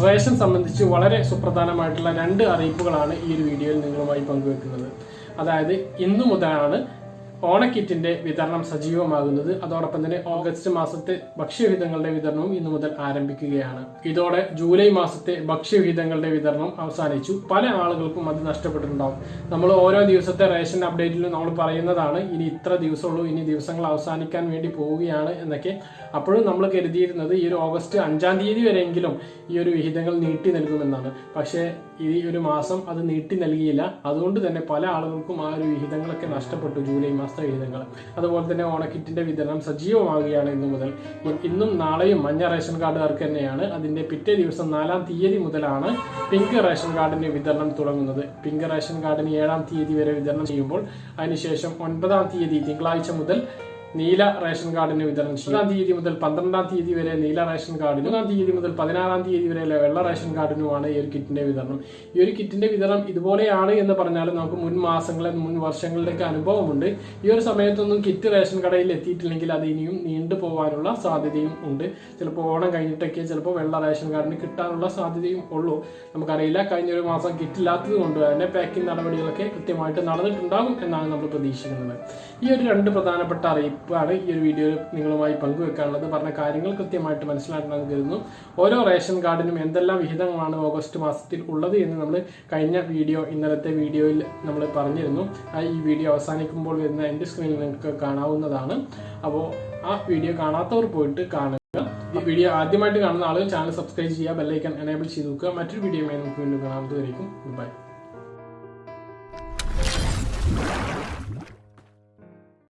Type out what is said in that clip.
Ration സംബന്ധിച്ച് വളരെ സുപ്രധാനമായിട്ടുള്ള 2 അറിയിപ്പുകളാണ് ഈ ഒരു വീഡിയോയിൽ നിങ്ങളുമായി പങ്കുവെക്കുന്നത്. അതായത് ഇന്നു മുതലാണ് ഓണക്കിറ്റിന്റെ വിതരണം സജീവമാകുന്നത്. അതോടൊപ്പം തന്നെ ഓഗസ്റ്റ് മാസത്തെ ഭക്ഷ്യവിഹിതങ്ങളുടെ വിതരണവും ഇന്നു മുതൽ ആരംഭിക്കുകയാണ്. ഇതോടെ ജൂലൈ മാസത്തെ ഭക്ഷ്യവിഹിതങ്ങളുടെ വിതരണം അവസാനിച്ചു. പല ആളുകൾക്കും അത് നഷ്ടപ്പെട്ടിട്ടുണ്ടാവും. നമ്മൾ ഓരോ ദിവസത്തെ റേഷൻ അപ്ഡേറ്റിലും നമ്മൾ പറയുന്നതാണ് ഇനി ഇത്ര ദിവസമുള്ളൂ, ഇനി ദിവസങ്ങൾ അവസാനിക്കാൻ വേണ്ടി പോവുകയാണ് എന്നൊക്കെ. അപ്പോഴും നമ്മൾ കരുതിയിരുന്നത് ഈ ഒരു ഓഗസ്റ്റ് 5-ാം തീയതി വരെയെങ്കിലും ഈ ഒരു വിഹിതങ്ങൾ നീട്ടി നൽകുമെന്നാണ്. പക്ഷേ ഈ ഒരു മാസം അത് നീട്ടി നൽകിയില്ല. അതുകൊണ്ട് തന്നെ പല ആളുകൾക്കും ആ ഒരു വിഹിതങ്ങളൊക്കെ നഷ്ടപ്പെട്ടു, ജൂലൈ മാസത്തെ വിഹിതങ്ങൾ. അതുപോലെ തന്നെ ഓണക്കിറ്റിന്റെ വിതരണം സജീവമാകുകയാണ് ഇന്നു മുതൽ. ഇന്നും നാളെയും മഞ്ഞ റേഷൻ കാർഡുകാർക്ക് തന്നെയാണ്. അതിന്റെ പിറ്റേ ദിവസം 4-ാം തീയതി മുതലാണ് പിങ്ക് റേഷൻ കാർഡിന്റെ വിതരണം തുടങ്ങുന്നത്. പിങ്ക് റേഷൻ കാർഡിന് 7-ാം തീയതി വരെ വിതരണം ചെയ്യുമ്പോൾ അതിനുശേഷം 9-ാം തീയതി തിങ്കളാഴ്ച മുതൽ നീല റേഷൻ കാർഡിന് വിതരണം ചെയ്യും. 1-ാം തീയതി മുതൽ 12-ാം തീയതി വരെ നീല റേഷൻ കാർഡിനും 1-ാം തീയതി മുതൽ 16-ാം തീയതി വരെ വെള്ള റേഷൻ കാർഡിനുമാണ് ഈ ഒരു കിറ്റിന്റെ വിതരണം. ഈ ഒരു കിറ്റിന്റെ വിതരണം ഇതുപോലെയാണ് എന്ന് പറഞ്ഞാൽ നമുക്ക് മുൻ വർഷങ്ങളിലേക്ക് അനുഭവമുണ്ട്. ഈ ഒരു സമയത്തൊന്നും കിറ്റ് റേഷൻ കടയിൽ എത്തിയിട്ടില്ലെങ്കിൽ അത് ഇനിയും നീണ്ടു പോകാനുള്ള സാധ്യതയും ഉണ്ട്. ചിലപ്പോൾ ഓണം കഴിഞ്ഞിട്ടൊക്കെ ചിലപ്പോൾ വെള്ള റേഷൻ കാർഡിന് കിട്ടാനുള്ള സാധ്യതയും ഉള്ളൂ. നമുക്കറിയില്ല. കഴിഞ്ഞൊരു മാസം കിറ്റില്ലാത്തത് കൊണ്ട് തന്നെ പാക്കിംഗ് നടപടികളൊക്കെ കൃത്യമായിട്ട് നടന്നിട്ടുണ്ടാകും എന്നാണ് നമ്മൾ പ്രതീക്ഷിക്കുന്നത്. ഈ ഒരു 2 പ്രധാനപ്പെട്ട അറിയിപ്പാണ് ഈ ഒരു വീഡിയോയിൽ നിങ്ങളുമായി പങ്കുവെക്കാനുള്ളത്. പറഞ്ഞ കാര്യങ്ങൾ കൃത്യമായിട്ട് മനസ്സിലാക്കണമെന്ന് കരുതുന്നു. ഓരോ റേഷൻ കാർഡിനും എന്തെല്ലാം വിഹിതങ്ങളാണ് ഓഗസ്റ്റ് മാസത്തിൽ ഉള്ളത് എന്ന് നമ്മൾ കഴിഞ്ഞ ഇന്നലത്തെ വീഡിയോയിൽ നമ്മൾ പറഞ്ഞിരുന്നു. ഈ വീഡിയോ അവസാനിക്കുമ്പോൾ വരുന്ന എൻ്റെ സ്ക്രീനിൽ നിങ്ങൾക്ക് കാണാവുന്നതാണ്. അപ്പോൾ ആ വീഡിയോ കാണാത്തവർ പോയിട്ട് കാണുക. ഈ വീഡിയോ ആദ്യമായിട്ട് കാണുന്ന ആളുകൾ ചാനൽ സബ്സ്ക്രൈബ് ചെയ്യുക, ബെല്ലൈക്കൺ എനേബിൾ ചെയ്ത് നോക്കുക. മറ്റൊരു വീഡിയോയുമായി നമുക്ക് വീണ്ടും കാണാം. ബൈ.